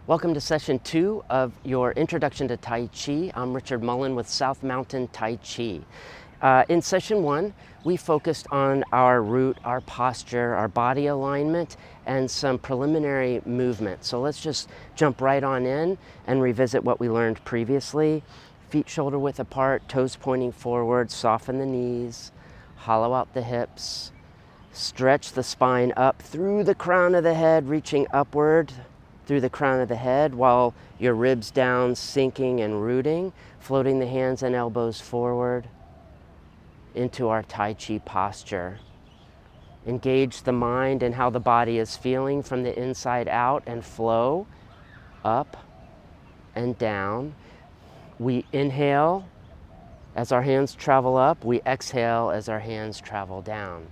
Welcome to session 2 of your Introduction to Tai Chi. I'm Richard Mullen with South Mountain Tai Chi. In session 1, we focused on our root, our posture, our body alignment, and some preliminary movement. So let's just jump right on in and revisit what we learned previously. Feet shoulder width apart, toes pointing forward, soften the knees, hollow out the hips, stretch the spine up through the crown of the head, reaching upward through the crown of the head while your ribs down, sinking and rooting, floating the hands and elbows forward into our Tai Chi posture. Engage the mind and how the body is feeling from the inside out and flow up and down. We inhale as our hands travel up. We exhale as our hands travel down.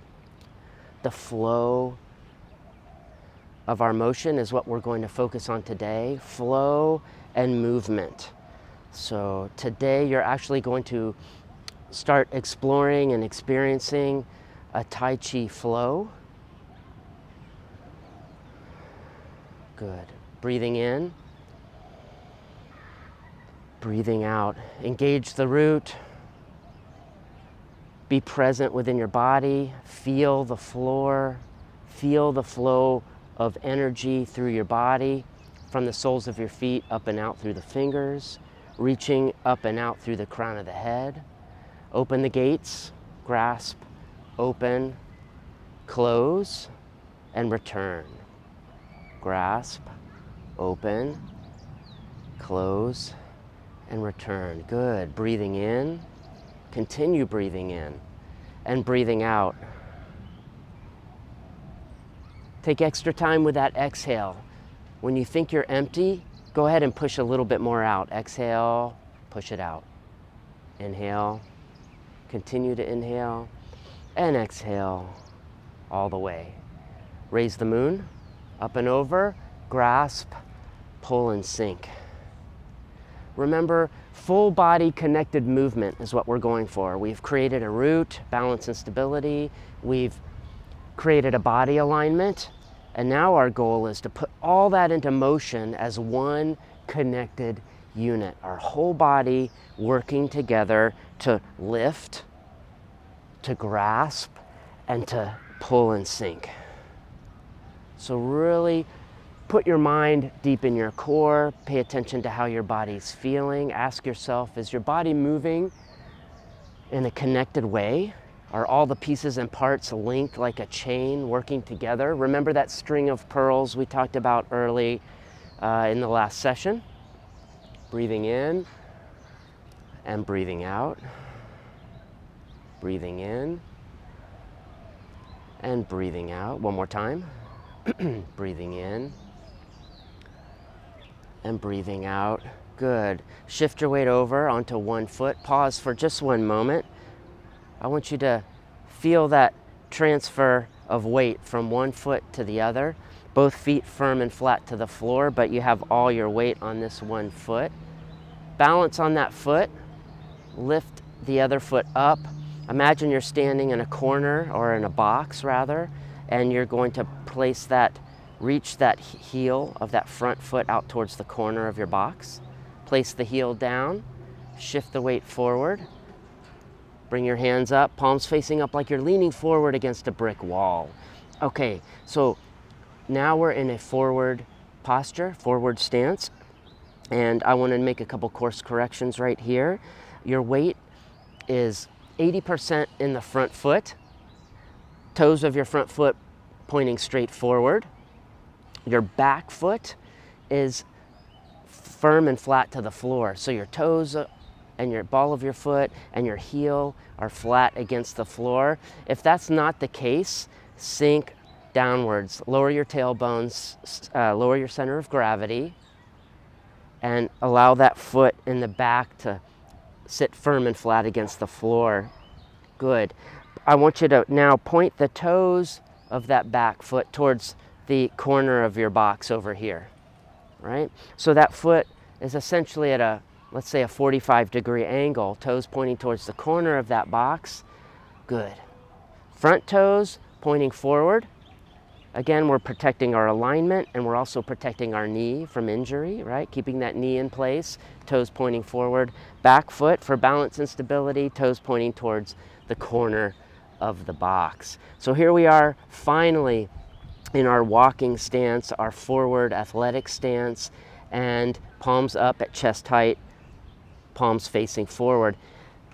The flow of our motion is what we're going to focus on today. Flow and movement. So today you're actually going to start exploring and experiencing a Tai Chi flow. Good. Breathing in, breathing out. Engage the root. Be present within your body. Feel the floor. Feel the flow of energy through your body, from the soles of your feet up and out through the fingers, reaching up and out through the crown of the head. Open the gates, grasp, open, close, and return. Grasp, open, close, and return. Good. Breathing in, continue breathing in, and breathing out. Take extra time with that exhale. When you think you're empty, go ahead and push a little bit more out. Exhale, push it out. Inhale, continue to inhale, and exhale all the way. Raise the moon, up and over, grasp, pull and sink. Remember, full body connected movement is what we're going for. We've created a root, balance and stability. We've created a body alignment, and now our goal is to put all that into motion as one connected unit. Our whole body working together to lift, to grasp, and to pull and sink. So really put your mind deep in your core, pay attention to how your body's feeling. Ask yourself, is your body moving in a connected way? Are all the pieces and parts linked like a chain working together? Remember that string of pearls we talked about early in the last session? Breathing in and breathing out. Breathing in and breathing out. One more time. Breathing in and breathing out. Good. Shift your weight over onto one foot. Pause for just one moment. I want you to feel that transfer of weight from one foot to the other. Both feet firm and flat to the floor, but you have all your weight on this one foot. Balance on that foot. Lift the other foot up. Imagine you're standing in a corner, or in a box rather, and you're going to reach that heel of that front foot out towards the corner of your box. Place the heel down, shift the weight forward. Bring your hands up, palms facing up like you're leaning forward against a brick wall. Okay, so now we're in a forward posture, forward stance, and I want to make a couple course corrections right here. Your weight is 80% in the front foot, toes of your front foot pointing straight forward. Your back foot is firm and flat to the floor, so your toes and your ball of your foot and your heel are flat against the floor. If that's not the case, sink downwards. Lower your tailbones, lower your center of gravity, and allow that foot in the back to sit firm and flat against the floor. Good. I want you to now point the toes of that back foot towards the corner of your box over here, right? So that foot is essentially at let's say a 45-degree angle, toes pointing towards the corner of that box. Good. Front toes pointing forward, Again, we're protecting our alignment and we're also protecting our knee from injury, right? Keeping that knee in place, toes pointing forward, back foot for balance and stability, toes pointing towards the corner of the box. So here we are finally in our walking stance, our forward athletic stance, and palms up at chest height, palms facing forward.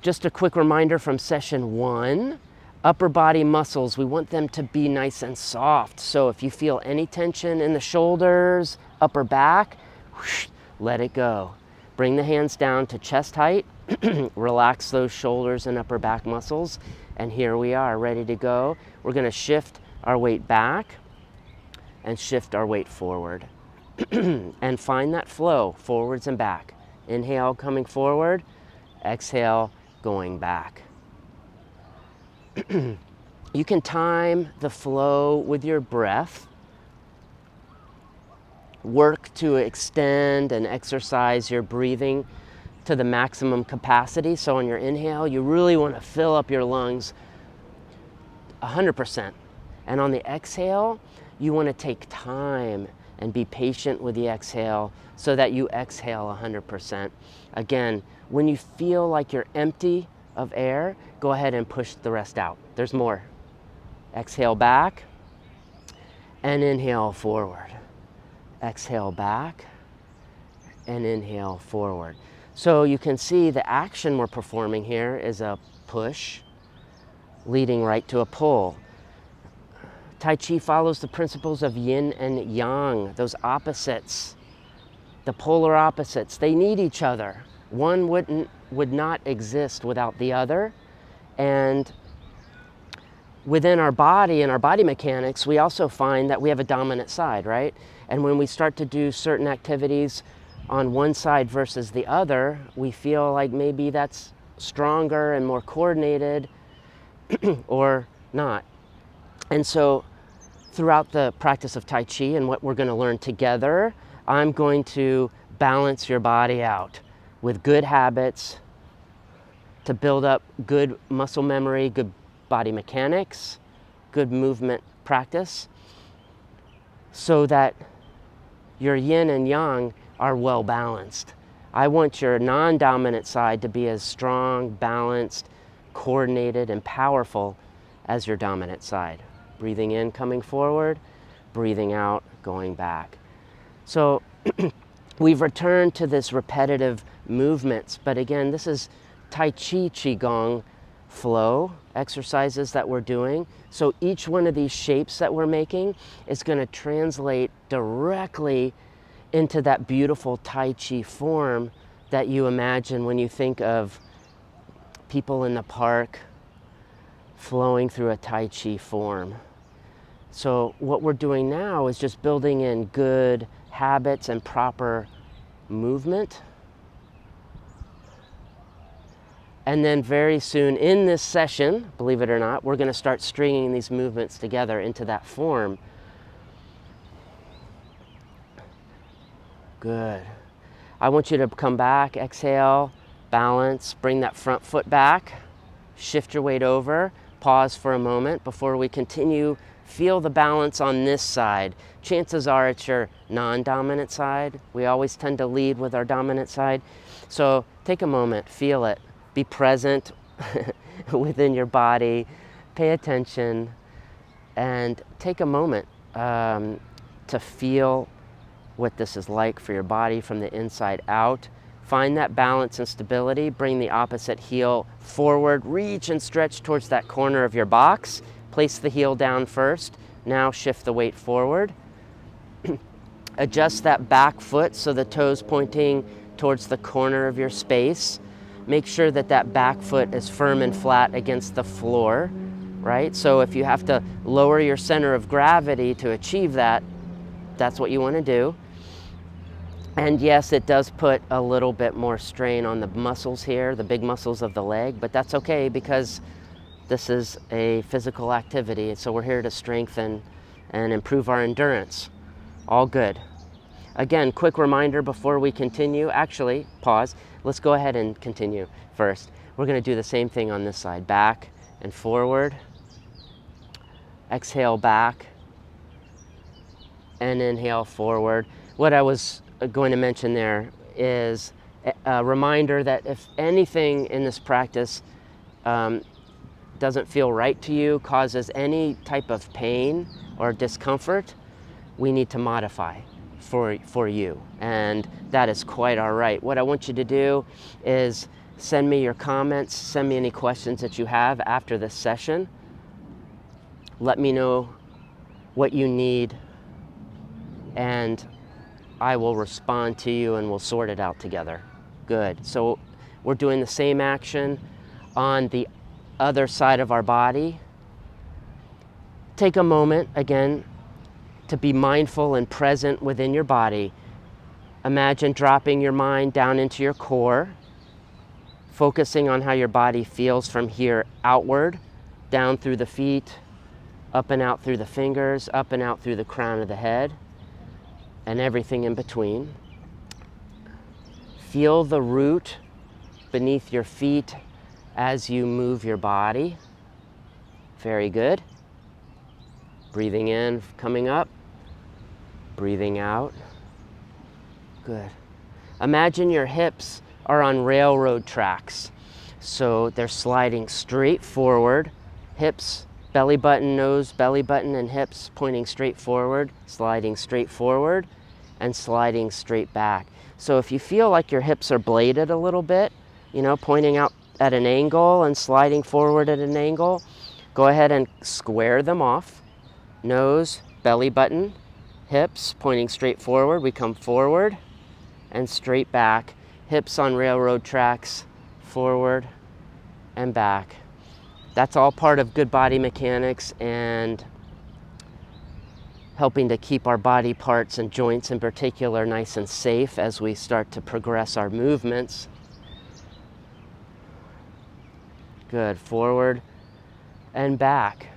Just a quick reminder from session 1, upper body muscles, we want them to be nice and soft. So if you feel any tension in the shoulders, upper back, whoosh, let it go. Bring the hands down to chest height, relax those shoulders and upper back muscles, and here we are, ready to go. We're gonna shift our weight back and shift our weight forward. And find that flow, forwards and back. Inhale, coming forward, exhale, going back. You can time the flow with your breath. Work to extend and exercise your breathing to the maximum capacity. So on your inhale, you really want to fill up your lungs 100%. And on the exhale, you want to take time and be patient with the exhale so that you exhale 100%. Again, when you feel like you're empty of air, go ahead and push the rest out. There's more. Exhale back and inhale forward. Exhale back and inhale forward. So you can see the action we're performing here is a push leading right to a pull. Tai Chi follows the principles of yin and yang, those opposites, the polar opposites. They need each other. One would not exist without the other. And within our body and our body mechanics, we also find that we have a dominant side, right? And when we start to do certain activities on one side versus the other, we feel like maybe that's stronger and more coordinated or not. And so throughout the practice of Tai Chi and what we're going to learn together, I'm going to balance your body out with good habits to build up good muscle memory, good body mechanics, good movement practice, so that your yin and yang are well balanced. I want your non-dominant side to be as strong, balanced, coordinated, and powerful as your dominant side. Breathing in, coming forward, breathing out, going back. So we've returned to this repetitive movements, but again, this is Tai Chi Qigong flow exercises that we're doing. So each one of these shapes that we're making is going to translate directly into that beautiful Tai Chi form that you imagine when you think of people in the park flowing through a Tai Chi form. So what we're doing now is just building in good habits and proper movement. And then very soon in this session, believe it or not, we're going to start stringing these movements together into that form. Good. I want you to come back, exhale, balance, bring that front foot back, shift your weight over, pause for a moment before we continue. Feel the balance on this side. Chances are it's your non-dominant side. We always tend to lead with our dominant side. So take a moment, feel it. Be present within your body, pay attention, and take a moment to feel what this is like for your body from the inside out. Find that balance and stability. Bring the opposite heel forward. Reach and stretch towards that corner of your box. Place the heel down first. Now shift the weight forward. Adjust that back foot so the toes pointing towards the corner of your space. Make sure that that back foot is firm and flat against the floor, right? So if you have to lower your center of gravity to achieve that, that's what you want to do. And yes, it does put a little bit more strain on the muscles here, the big muscles of the leg, but that's okay because this is a physical activity. So we're here to strengthen and improve our endurance. All good. Again, quick reminder before we continue, actually, pause. Let's go ahead and continue first. We're going to do the same thing on this side, back and forward. Exhale back and inhale forward. What I was going to mention there is a reminder that if anything in this practice doesn't feel right to you, causes any type of pain or discomfort, we need to modify for you, and that is quite all right. What I want you to do is send me your comments, send me any questions that you have after this session. Let me know what you need, and I will respond to you and we'll sort it out together. Good. So we're doing the same action on the other side of our body. Take a moment again to be mindful and present within your body. Imagine dropping your mind down into your core, focusing on how your body feels from here outward, down through the feet, up and out through the fingers, up and out through the crown of the head, and everything in between. Feel the root beneath your feet as you move your body. Very good. Breathing in, coming up. Breathing out. Good. Imagine your hips are on railroad tracks. So they're sliding straight forward. Hips, belly button, nose, belly button, and hips pointing straight forward, sliding straight forward, and sliding straight back. So if you feel like your hips are bladed a little bit, pointing out at an angle and sliding forward at an angle, go ahead and square them off. Nose, belly button, hips pointing straight forward. We come forward and straight back. Hips on railroad tracks, forward and back. That's all part of good body mechanics and helping to keep our body parts and joints in particular nice and safe as we start to progress our movements. Good. Forward and back.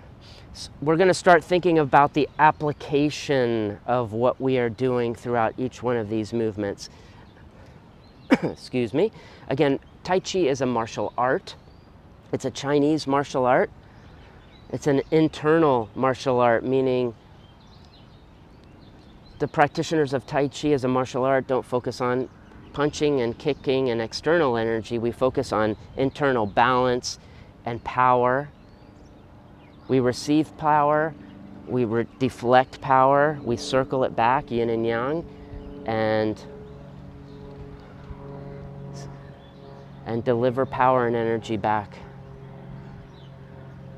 We're going to start thinking about the application of what we are doing throughout each one of these movements. Excuse me. Again, Tai Chi is a martial art. It's a Chinese martial art. It's an internal martial art, meaning the practitioners of Tai Chi as a martial art don't focus on punching and kicking and external energy. We focus on internal balance and power. We receive power, we deflect power, we circle it back, yin and yang, and deliver power and energy back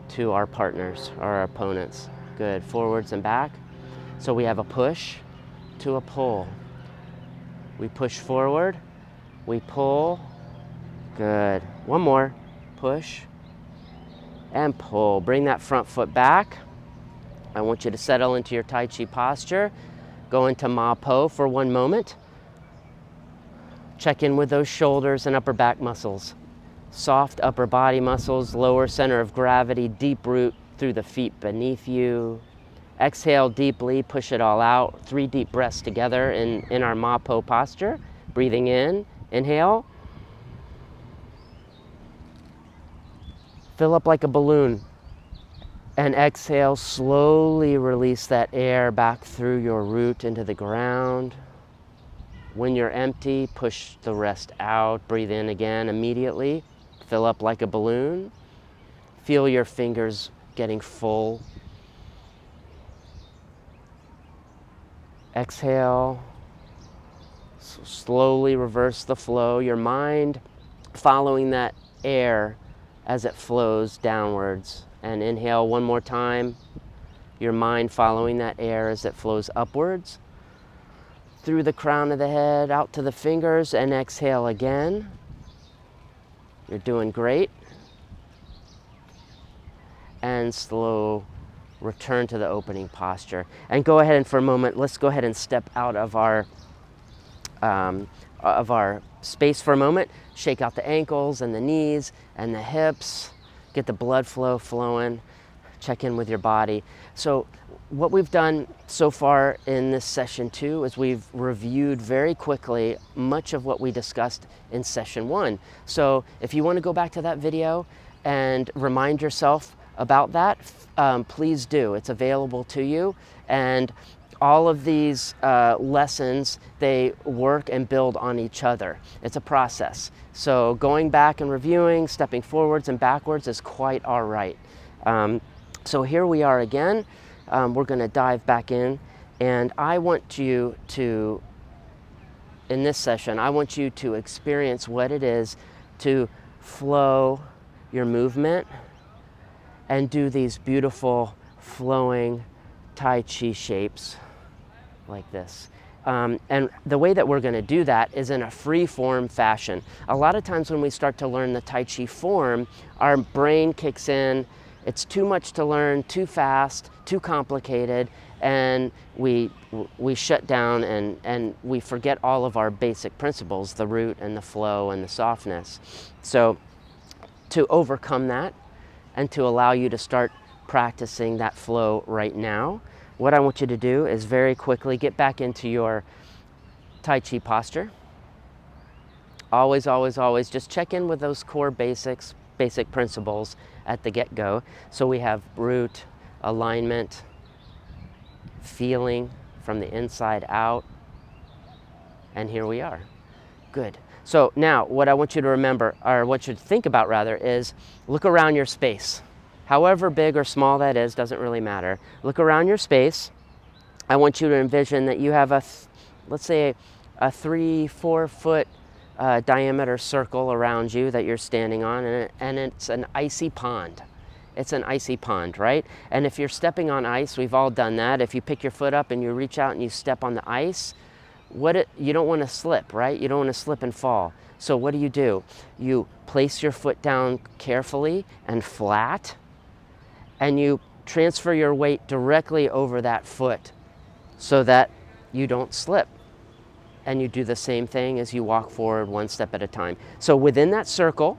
to our partners or our opponents. Good. Forwards and back. So we have a push to a pull. We push forward, we pull. Good. One more. Push and pull. Bring that front foot back. I want you to settle into your Tai Chi posture. Go into Ma Po for one moment. Check in with those shoulders and upper back muscles. Soft upper body muscles, lower center of gravity, deep root through the feet beneath you. Exhale deeply, push it all out. 3 deep breaths together in our Ma Po posture. Breathing in, inhale. Fill up like a balloon. And exhale, slowly release that air back through your root into the ground. When you're empty, push the rest out. Breathe in again immediately. Fill up like a balloon. Feel your fingers getting full. Exhale. Slowly reverse the flow. Your mind following that air as it flows downwards. And inhale one more time. Your mind following that air as it flows upwards. Through the crown of the head, out to the fingers, and exhale again. You're doing great. And slow return to the opening posture. And go ahead and for a moment, let's go ahead and step out of our space for a moment. Shake out the ankles and the knees and the hips. Get the blood flow flowing. Check in with your body. So what we've done so far in this session 2 is we've reviewed very quickly much of what we discussed in session 1. So if you want to go back to that video and remind yourself about that, please do. It's available to you. And all of these lessons, they work and build on each other. It's a process. So going back and reviewing, stepping forwards and backwards is quite all right. So here we are again. We're going to dive back in, and I want you to, in this session, I want you to experience what it is to flow your movement and do these beautiful flowing Tai Chi shapes like this. And the way that we're going to do that is in a free form fashion. A lot of times when we start to learn the Tai Chi form, our brain kicks in. It's too much to learn, too fast, too complicated, and we shut down and we forget all of our basic principles, the root and the flow and the softness. So to overcome that and to allow you to start practicing that flow right now, what I want you to do is very quickly get back into your Tai Chi posture. Always, always, always just check in with those core basic principles at the get-go. So we have root, alignment, feeling from the inside out, and here we are. Good. So now what I want you to remember, or what you to think about rather, is look around your space. However big or small that is, doesn't really matter. Look around your space. I want you to envision that you have let's say a 3-4 foot diameter circle around you that you're standing on, and it's an icy pond. It's an icy pond, right? And if you're stepping on ice, we've all done that. If you pick your foot up and you reach out and you step on the ice, you don't want to slip, right? You don't want to slip and fall. So what do? You place your foot down carefully and flat, and you transfer your weight directly over that foot so that you don't slip. And you do the same thing as you walk forward one step at a time. So within that circle,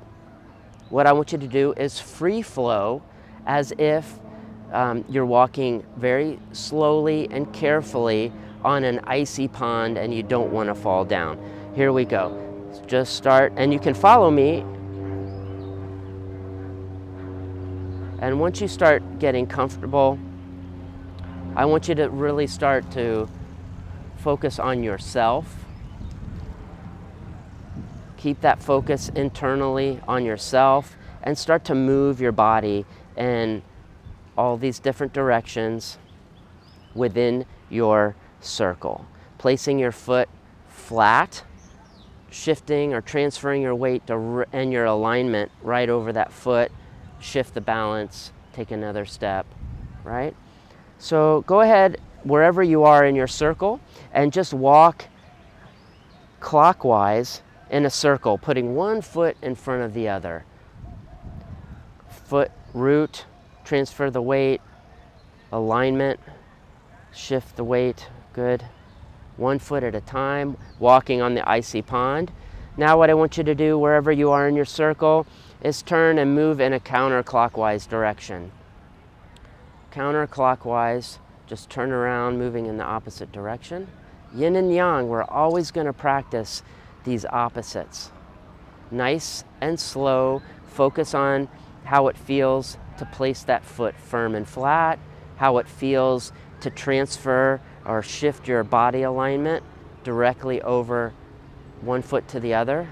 what I want you to do is free flow as if you're walking very slowly and carefully on an icy pond and you don't want to fall down. Here we go. Just start, and you can follow me. And once you start getting comfortable, I want you to really start to focus on yourself. Keep that focus internally on yourself and start to move your body in all these different directions within your circle. Placing your foot flat, shifting or transferring your weight and your alignment right over that foot. Shift the balance, take another step, right? So go ahead wherever you are in your circle and just walk clockwise in a circle, putting one foot in front of the other. Foot, root, transfer the weight, alignment, shift the weight, good. One foot at a time, walking on the icy pond. Now what I want you to do wherever you are in your circle is turn and move in a counterclockwise direction. Counterclockwise, just turn around, moving in the opposite direction. Yin and yang, we're always going to practice these opposites. Nice and slow, focus on how it feels to place that foot firm and flat, how it feels to transfer or shift your body alignment directly over one foot to the other.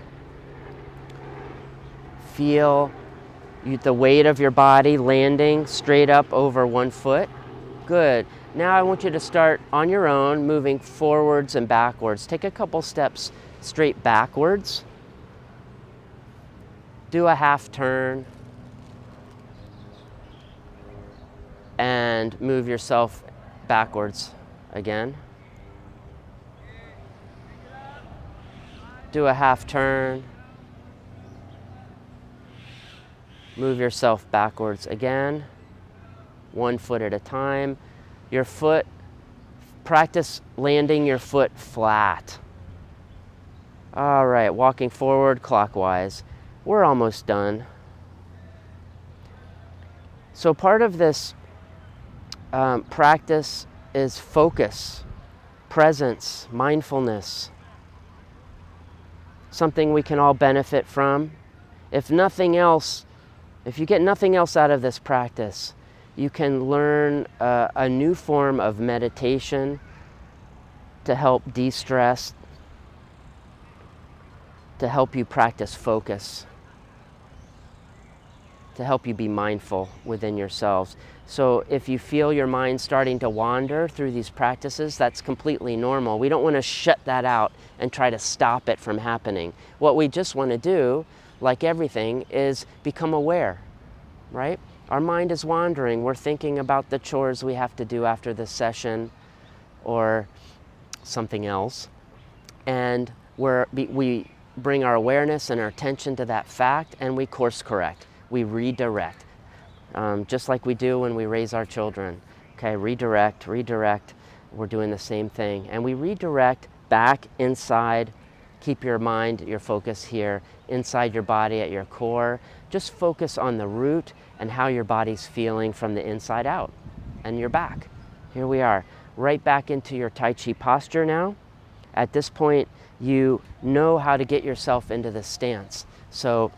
Feel the weight of your body landing straight up over one foot. Good. Now I want you to start on your own, moving forwards and backwards. Take a couple steps straight backwards. Do a half turn. And move yourself backwards again. Do a half turn. Move yourself backwards again, one foot at a time. Your foot, practice landing your foot flat. All right, walking forward clockwise. We're almost done. So part of this practice is focus, presence, mindfulness. Something we can all benefit from. If nothing else, if you get nothing else out of this practice, you can learn a new form of meditation to help de-stress, to help you practice focus, to help you be mindful within yourselves. So if you feel your mind starting to wander through these practices, that's completely normal. We don't want to shut that out and try to stop it from happening. What we just want to do, like everything, is become aware, right? Our mind is wandering. We're thinking about the chores we have to do after this session or something else. And we bring our awareness and our attention to that fact, and we course correct. We redirect, just like we do when we raise our children. Okay, redirect. We're doing the same thing. And we redirect back inside. Keep your mind, your focus here, inside your body at your core. Just focus on the root and how your body's feeling from the inside out. And you're back. Here we are, right back into your Tai Chi posture now. At this point, you know how to get yourself into this stance. So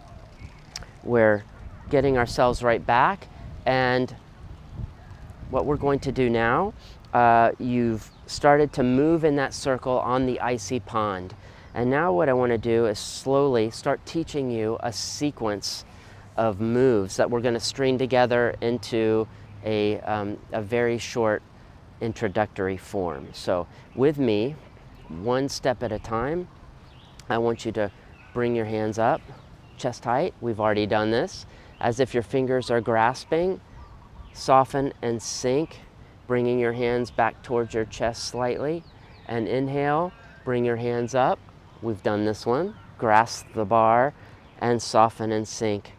we're getting ourselves right back, and what we're going to do now, you've started to move in that circle on the icy pond. And now what I want to do is slowly start teaching you a sequence of moves that we're going to string together into a very short introductory form. So with me, one step at a time, I want you to bring your hands up, chest height. We've already done this. As if your fingers are grasping, soften and sink, bringing your hands back towards your chest slightly. And inhale, bring your hands up. We've done this one. Grasp the bar and soften and sink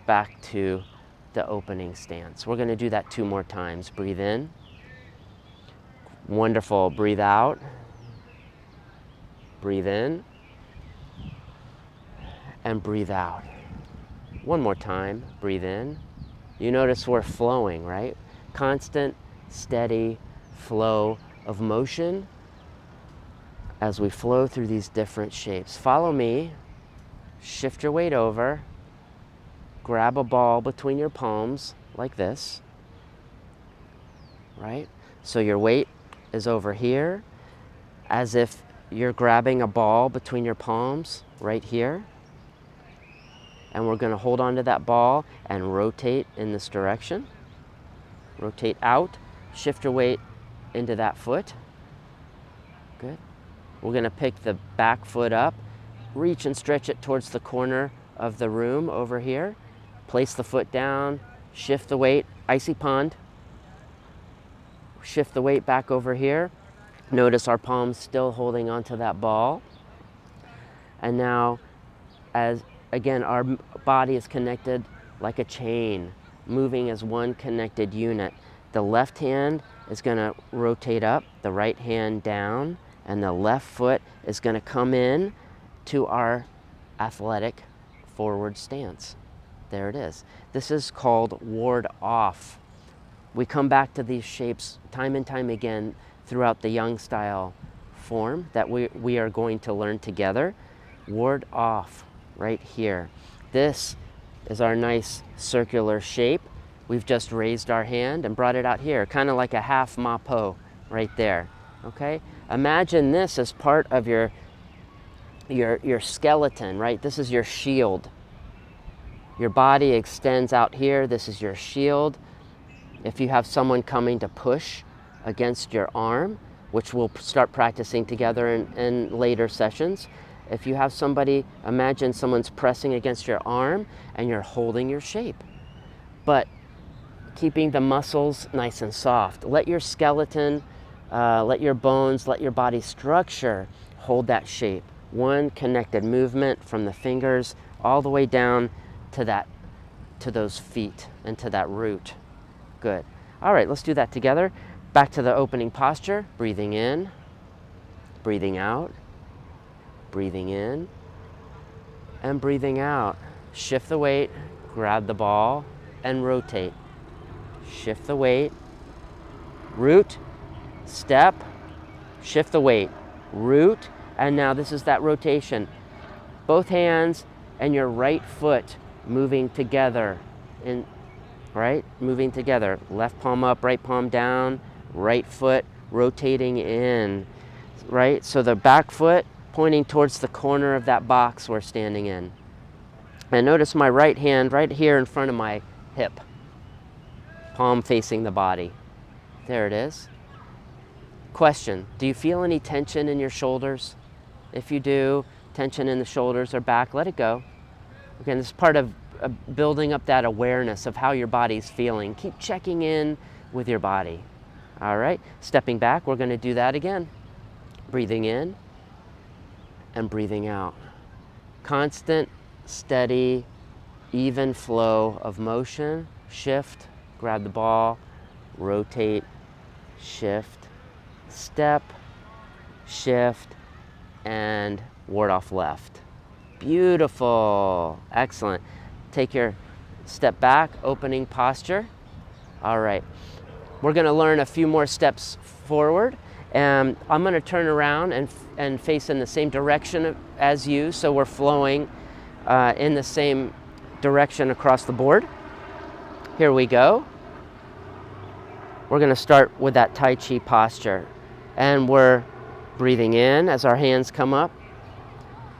back to the opening stance. We're going to do that 2 more times. Breathe in. Wonderful. Breathe out. Breathe in. And breathe out. 1 more time. Breathe in. You notice we're flowing, right? Constant, steady flow of motion as we flow through these different shapes. Follow me. Shift your weight over. Grab a ball between your palms like this, right? So your weight is over here, as if you're grabbing a ball between your palms right here. And we're going to hold on to that ball and rotate in this direction. Rotate out, shift your weight into that foot. Good. We're going to pick the back foot up, reach and stretch it towards the corner of the room over here. Place the foot down, shift the weight, icy pond. Shift the weight back over here. Notice our palms still holding onto that ball. And now, again, our body is connected like a chain, moving as one connected unit. The left hand is going to rotate up, the right hand down, and the left foot is going to come in to our athletic forward stance. There it is. This is called ward off. We come back to these shapes time and time again throughout the Yang style form that we are going to learn together. Ward off right here. This is our nice circular shape. We've just raised our hand and brought it out here, kind of like a half mapo right there. Okay? Imagine this as part of your skeleton, right? This is your shield. Your body extends out here. This is your shield. If you have someone coming to push against your arm, which we'll start practicing together in later sessions, if you have somebody, imagine someone's pressing against your arm and you're holding your shape, but keeping the muscles nice and soft. Let your skeleton, let your bones, let your body structure hold that shape. One connected movement from the fingers all the way down to those feet and to that root. Good. All right, let's do that together. Back to the opening posture. Breathing in, breathing out, breathing in, and breathing out. Shift the weight, grab the ball, and rotate. Shift the weight, root, step, shift the weight, root, and now this is that rotation. Both hands and your right foot moving together, moving together. Left palm up, right palm down, right foot rotating in. right? So the back foot pointing towards the corner of that box we're standing in. And notice my right hand right here in front of my hip, palm facing the body. There it is. Question, do you feel any tension in your shoulders? If you do, tension in the shoulders or back, let it go. Again, this is part of building up that awareness of how your body's feeling. Keep checking in with your body. All right, stepping back, we're going to do that again. Breathing in and breathing out. Constant, steady, even flow of motion. Shift, grab the ball, rotate, shift, step, shift, and ward off left. Beautiful, excellent. Take your step back, opening posture. All right, we're gonna learn a few more steps forward, and I'm gonna turn around and face in the same direction as you, so we're flowing in the same direction across the board. Here we go. We're gonna start with that Tai Chi posture, and we're breathing in as our hands come up.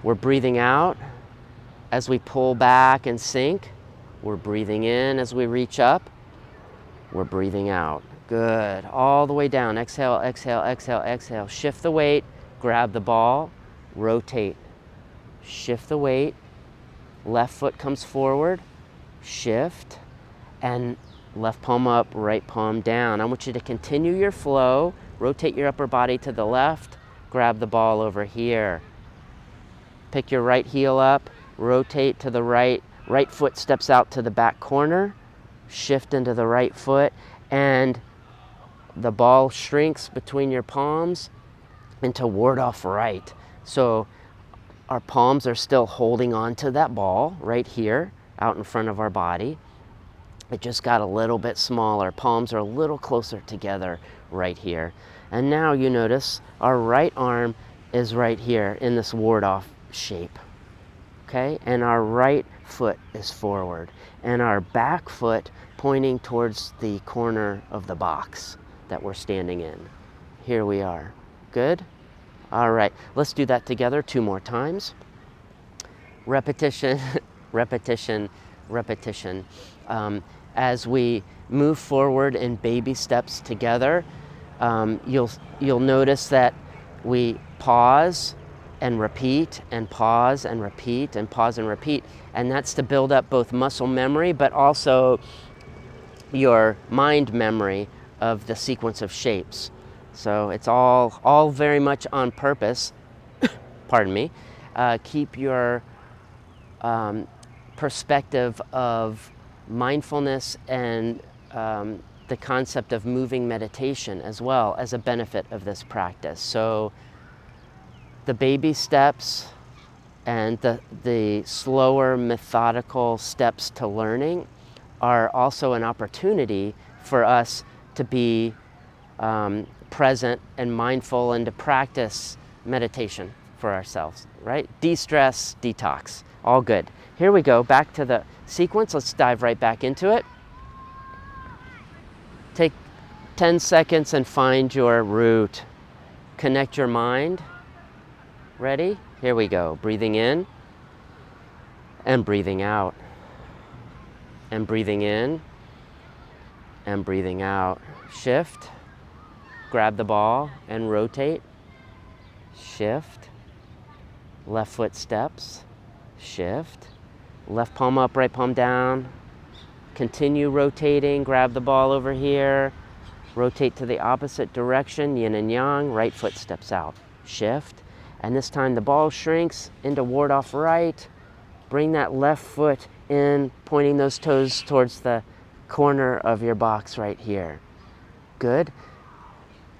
We're breathing out as we pull back and sink. We're breathing in as we reach up. We're breathing out. Good. All the way down. Exhale, exhale, exhale, exhale. Shift the weight. Grab the ball. Rotate. Shift the weight. Left foot comes forward. Shift. And left palm up, right palm down. I want you to continue your flow. Rotate your upper body to the left. Grab the ball over here. Pick your right heel up. Rotate to the right. Right foot steps out to the back corner. Shift into the right foot, and the ball shrinks between your palms into ward off right. So our palms are still holding on to that ball right here out in front of our body. It just got a little bit smaller. Palms are a little closer together right here. And now you notice our right arm is right here in this ward off shape. Okay, and our right foot is forward, and our back foot pointing towards the corner of the box that we're standing in. Here we are. Good? All right, let's do that together 2 more times. Repetition, repetition, repetition. As we move forward in baby steps together, you'll notice that we pause and repeat, and pause and repeat, and pause and repeat. And that's to build up both muscle memory, but also your mind memory of the sequence of shapes. So it's all very much on purpose. Pardon me. Keep your perspective of mindfulness and the concept of moving meditation as well as a benefit of this practice. So the baby steps and the slower methodical steps to learning are also an opportunity for us to be present and mindful and to practice meditation for ourselves, right? De-stress, detox, all good. Here we go, back to the sequence. Let's dive right back into it. Take 10 seconds and find your root. Connect your mind. Ready? Here we go. Breathing in and breathing out. And breathing in and breathing out. Shift. Grab the ball and rotate. Shift. Left foot steps. Shift. Left palm up, right palm down. Continue rotating. Grab the ball over here. Rotate to the opposite direction, yin and yang. Right foot steps out. Shift. And this time the ball shrinks into ward off right. Bring that left foot in, pointing those toes towards the corner of your box right here. Good.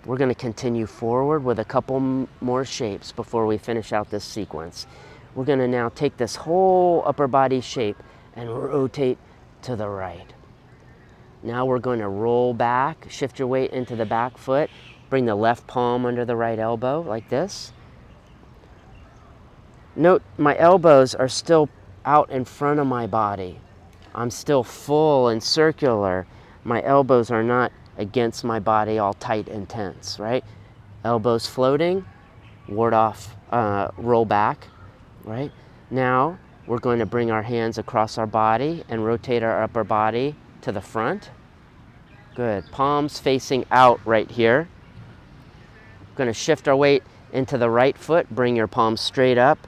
We're going to continue forward with a couple more shapes before we finish out this sequence. We're going to now take this whole upper body shape and rotate to the right. Now we're going to roll back, shift your weight into the back foot, bring the left palm under the right elbow like this. Note my elbows are still out in front of my body. I'm still full and circular. My elbows are not against my body all tight and tense, right? Elbows floating, ward off, roll back, right? Now we're going to bring our hands across our body and rotate our upper body to the front. Good. Palms facing out right here. Going to shift our weight into the right foot. Bring your palms straight up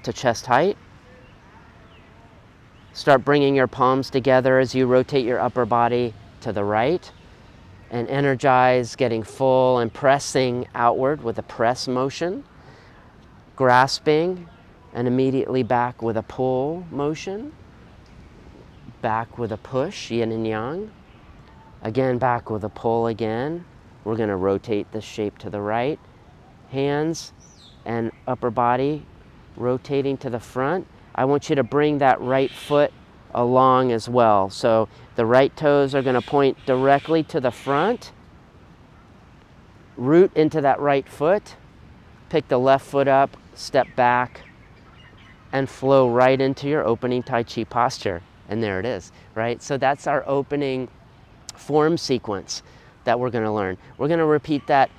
to chest height. Start bringing your palms together as you rotate your upper body to the right, and energize, getting full and pressing outward with a press motion, grasping, and immediately back with a pull motion, back with a push, yin and yang, again back with a pull again. We're going to rotate this shape to the right, hands and upper body rotating to the front. I want you to bring that right foot along as well. So the right toes are going to point directly to the front. Root into that right foot. Pick the left foot up, step back, and flow right into your opening Tai Chi posture. And there it is, right? So that's our opening form sequence that we're going to learn. We're going to repeat that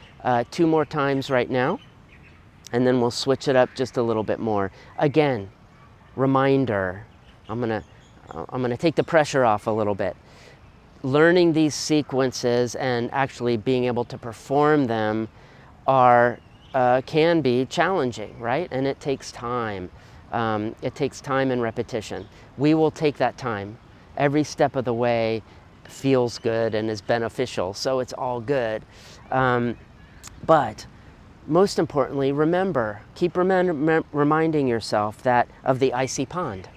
2 more times right now, and then we'll switch it up just a little bit more. Again, reminder, I'm gonna take the pressure off a little bit. Learning these sequences and actually being able to perform them can be challenging, right? And it takes time. It takes time and repetition. We will take that time. Every step of the way feels good and is beneficial, so it's all good. But most importantly, keep reminding yourself that of the icy pond.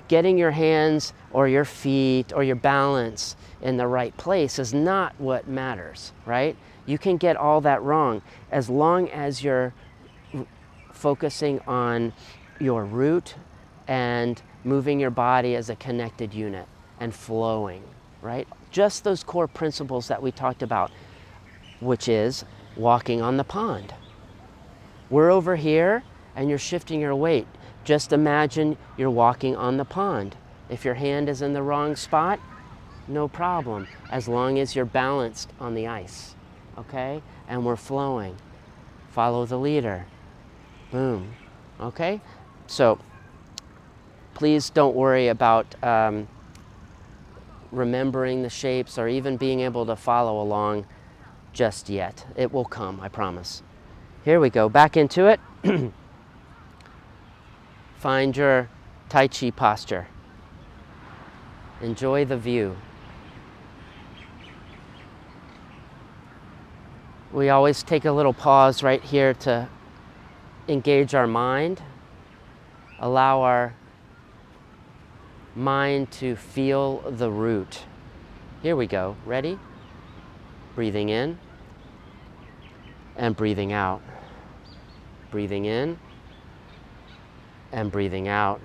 Getting your hands or your feet or your balance in the right place is not what matters, right? You can get all that wrong as long as you're focusing on your root and moving your body as a connected unit and flowing, right? Just those core principles that we talked about, which is walking on the pond. We're over here and you're shifting your weight. Just imagine you're walking on the pond. If your hand is in the wrong spot, no problem, as long as you're balanced on the ice, okay? And we're flowing. Follow the leader. Boom, okay? So please don't worry about remembering the shapes or even being able to follow along just yet. It will come, I promise. Here we go, back into it. Find your Tai Chi posture. Enjoy the view. We always take a little pause right here to engage our mind, allow our mind to feel the root. Here we go, ready? Breathing in and breathing out. Breathing in and breathing out.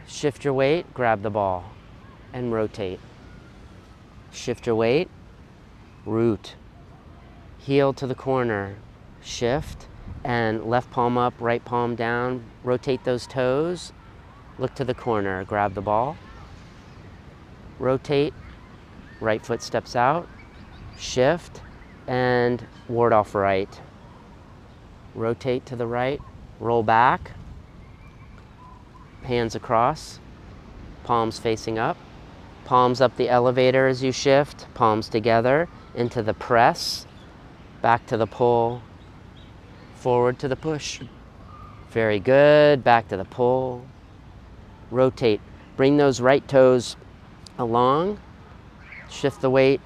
Shift your weight, grab the ball, and rotate. Shift your weight, root. Heel to the corner, shift, and left palm up, right palm down. Rotate those toes, look to the corner, grab the ball. Rotate, right foot steps out, shift, and ward off right. Rotate to the right, roll back, hands across, palms facing up, palms up the elevator as you shift, palms together into the press, back to the pull, forward to the push. Very good, back to the pull. Rotate, bring those right toes along, shift the weight,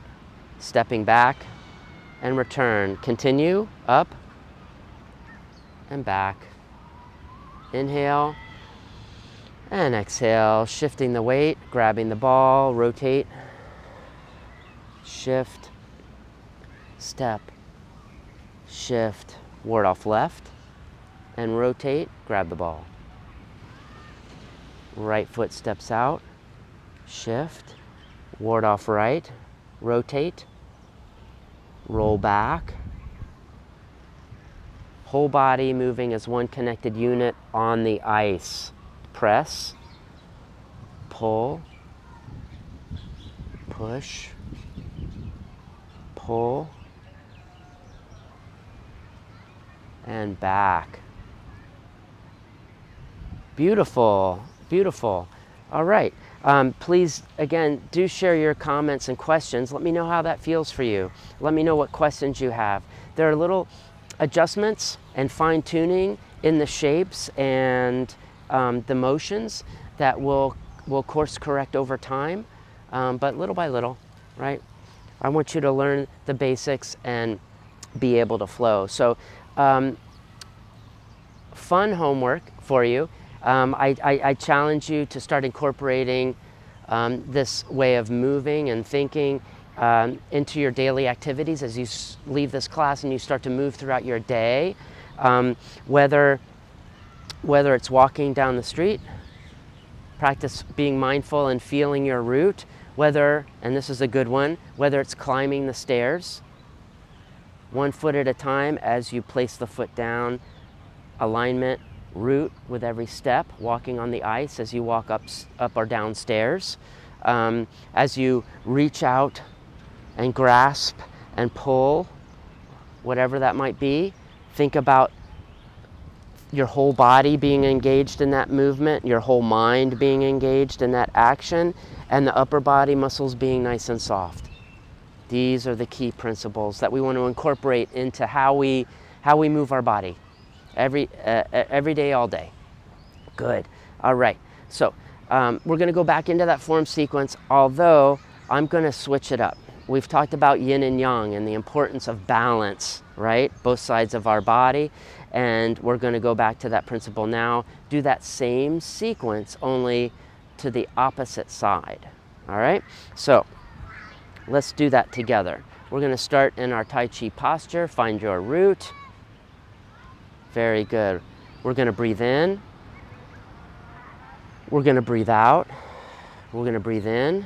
stepping back, and return. Continue, up and back. Inhale and exhale, shifting the weight, grabbing the ball, rotate, shift, step, shift, ward off left, and rotate, grab the ball. Right foot steps out, shift, ward off right, rotate, roll back. Whole body moving as one connected unit on the ice. Press, pull, push, pull, and back. Beautiful, beautiful. All right. Please, again, do share your comments and questions. Let me know how that feels for you. Let me know what questions you have. There are little adjustments and fine tuning in the shapes and the motions that will course correct over time, but little by little, right? I want you to learn the basics and be able to flow. So fun homework for you. I challenge you to start incorporating this way of moving and thinking into your daily activities as you leave this class and you start to move throughout your day. Whether it's walking down the street, practice being mindful and feeling your root, whether, and this is a good one, whether it's climbing the stairs, 1 foot at a time as you place the foot down, alignment, root with every step, walking on the ice as you walk up or down stairs, as you reach out and grasp and pull, whatever that might be. Think about your whole body being engaged in that movement, your whole mind being engaged in that action, and the upper body muscles being nice and soft. These are the key principles that we want to incorporate into how we move our body every day, all day. Good. All right. So we're going to go back into that form sequence, although I'm going to switch it up. We've talked about yin and yang and the importance of balance, right? Both sides of our body. And we're going to go back to that principle now. Do that same sequence, only to the opposite side. All right? So let's do that together. We're going to start in our Tai Chi posture. Find your root. Very good. We're going to breathe in. We're going to breathe out. We're going to breathe in.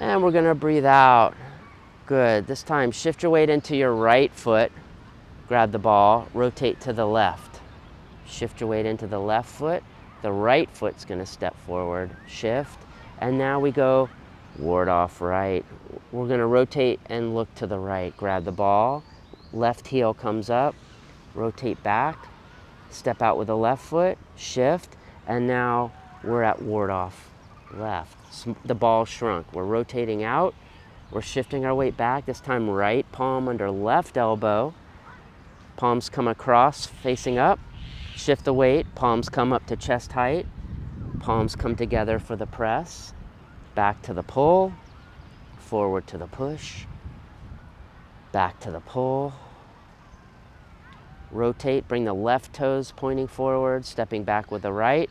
And we're going to breathe out. Good. This time, shift your weight into your right foot. Grab the ball. Rotate to the left. Shift your weight into the left foot. The right foot's going to step forward. Shift. And now we go ward off right. We're going to rotate and look to the right. Grab the ball. Left heel comes up. Rotate back. Step out with the left foot. Shift. And now we're at ward off left. The ball shrunk. We're rotating out. We're shifting our weight back. This time right palm under left elbow. Palms come across, facing up. Shift the weight. Palms come up to chest height. Palms come together for the press. Back to the pull. Forward to the push. Back to the pull. Rotate. Bring the left toes pointing forward. Stepping back with the right.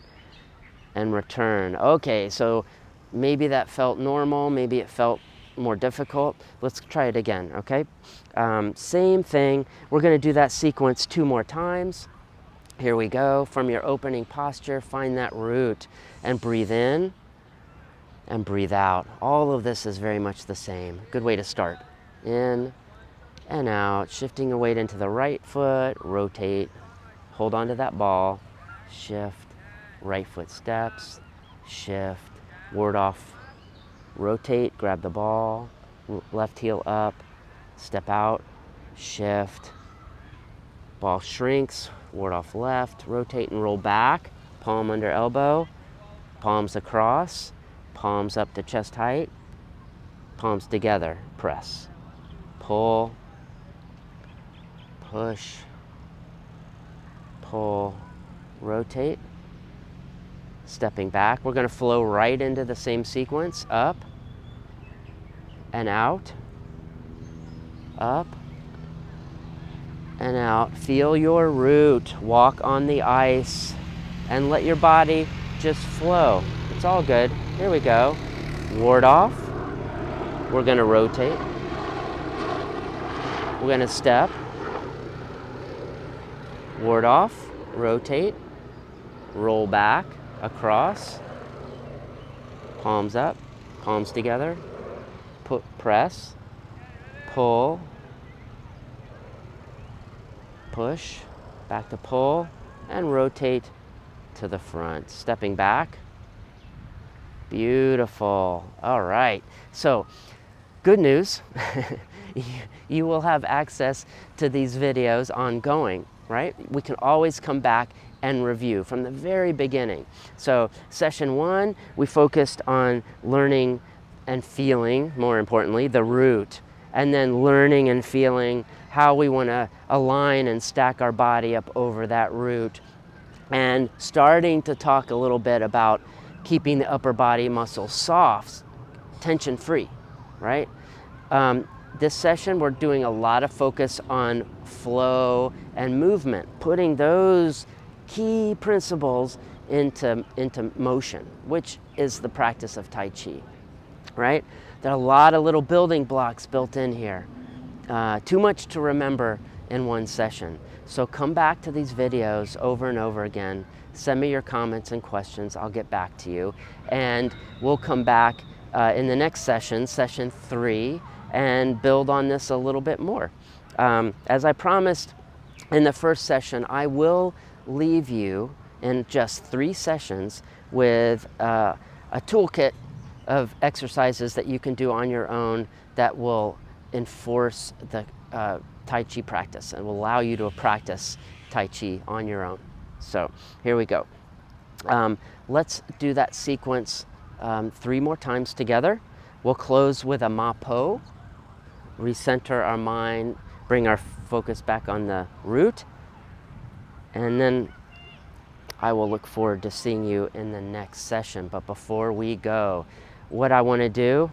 And return. Okay, so maybe that felt normal. Maybe it felt more difficult. Let's try it again, okay? Same thing. We're going to do that sequence 2 more times. Here we go. From your opening posture, find that root and breathe in and breathe out. All of this is very much the same. Good way to start. In and out. Shifting your weight into the right foot. Rotate. Hold on to that ball. Shift. Right foot steps. Shift. Ward off. Rotate, grab the ball, left heel up, step out, shift, ball shrinks, ward off left, rotate and roll back, palm under elbow, palms across, palms up to chest height, palms together, press, pull, push, pull, rotate, stepping back. We're going to flow right into the same sequence, up and out, up and out. Feel your root, walk on the ice, and let your body just flow. It's all good. Here we go. Ward off. We're going to rotate. We're going to step. Ward off, rotate, roll back, across, palms up, palms together, press, pull, push, back to pull, and rotate to the front. Stepping back. Beautiful. All right. So, good news. you will have access to these videos ongoing, right? We can always come back and review from the very beginning. So session 1, we focused on learning and feeling, more importantly, the root, and then learning and feeling how we want to align and stack our body up over that root, and starting to talk a little bit about keeping the upper body muscles soft, tension free, right? This session, we're doing a lot of focus on flow and movement, putting those key principles into motion, which is the practice of Tai Chi, right? There are a lot of little building blocks built in here. Too much to remember in one session. So come back to these videos over and over again. Send me your comments and questions. I'll get back to you. And we'll come back in the next session, session 3, and build on this a little bit more. As I promised in the first session, I will leave you in just 3 sessions with a toolkit of exercises that you can do on your own that will enforce the Tai Chi practice and will allow you to practice Tai Chi on your own. So here we go. Let's do that sequence 3 more times together. We'll close with a Ma Po, recenter our mind, bring our focus back on the root, and then I will look forward to seeing you in the next session. But before we go, what I want to do,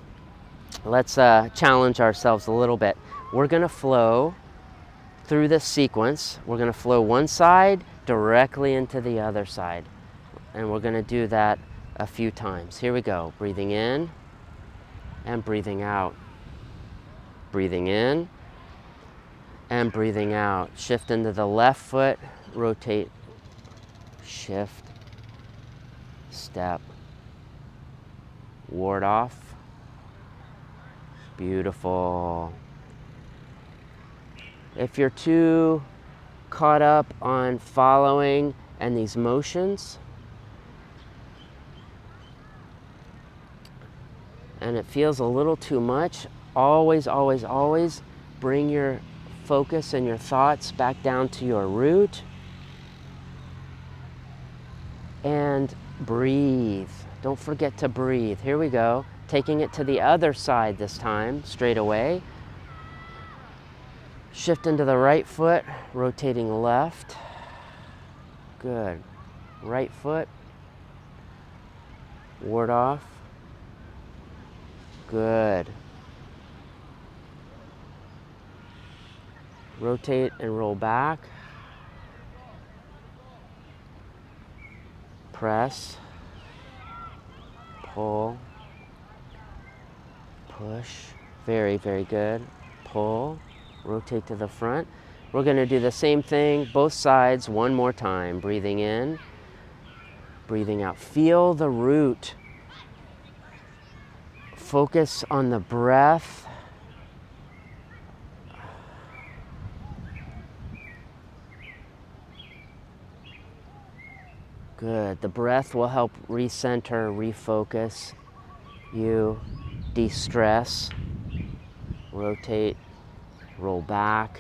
let's challenge ourselves a little bit. We're going to flow through this sequence. We're going to flow one side directly into the other side. And we're going to do that a few times. Here we go. Breathing in and breathing out. Breathing in and breathing out. Shift into the left foot, rotate, shift, step, ward off. Beautiful. If you're too caught up on following and these motions, and it feels a little too much, always, always, always bring your focus and your thoughts back down to your root and breathe. Don't forget to breathe. Here we go. Taking it to the other side this time, straight away. Shift into the right foot, rotating left. Good. Right foot. Ward off. Good. Rotate and roll back. Press. Pull. Push. Very, very good. Pull. Rotate to the front. We're going to do the same thing, both sides, one more time. Breathing in, breathing out. Feel the root. Focus on the breath. Good. The breath will help recenter, refocus you, de-stress. Rotate. Roll back.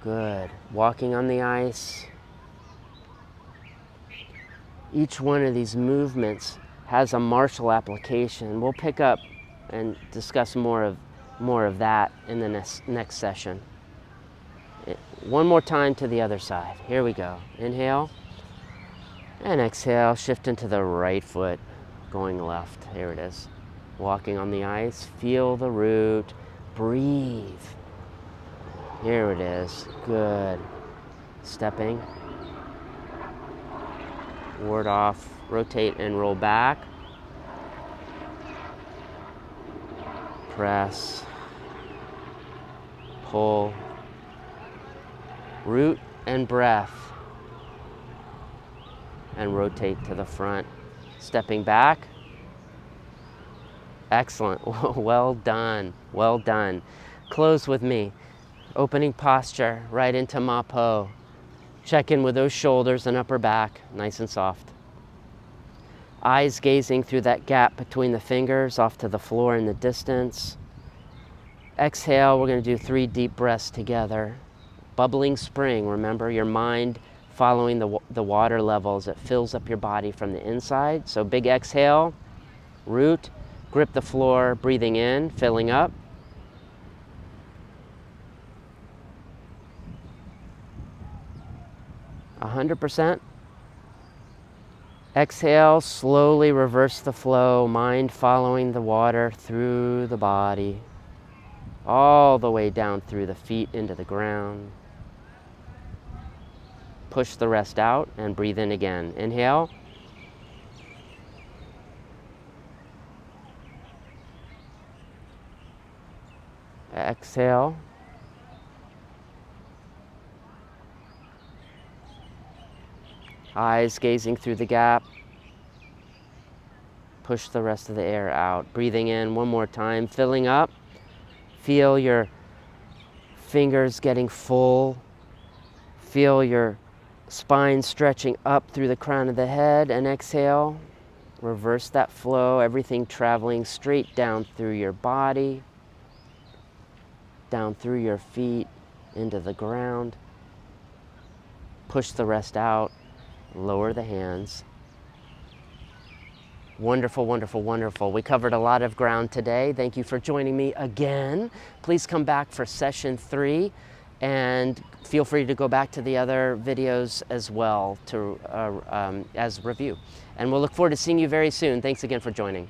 Good. Walking on the ice. Each one of these movements has a martial application. We'll pick up and discuss more of that in the next session. One more time to the other side. Here we go. Inhale and exhale. Shift into the right foot, going left. Here it is. Walking on the ice. Feel the root. Breathe. Here it is. Good. Stepping. Ward off. Rotate and roll back. Press. Pull. Root and breath. And rotate to the front. Stepping back. Excellent. Well done. Well done. Close with me. Opening posture right into Ma Po. Check in with those shoulders and upper back, nice and soft. Eyes gazing through that gap between the fingers off to the floor in the distance. Exhale, we're going to do 3 deep breaths together. Bubbling spring, remember your mind following the water levels. It fills up your body from the inside. So big exhale, root, grip the floor, breathing in, filling up. A 100%. Exhale, slowly reverse the flow, mind following the water through the body, all the way down through the feet into the ground. Push the rest out and breathe in again. Inhale. Exhale. Eyes gazing through the gap. Push the rest of the air out. Breathing in one more time, filling up. Feel your fingers getting full. Feel your spine stretching up through the crown of the head, and exhale. Reverse that flow, everything traveling straight down through your body, down through your feet, into the ground. Push the rest out, lower the hands. Wonderful, wonderful, wonderful. We covered a lot of ground today. Thank you for joining me again. Please come back for session 3 and feel free to go back to the other videos as well to as review. And we'll look forward to seeing you very soon. Thanks again for joining.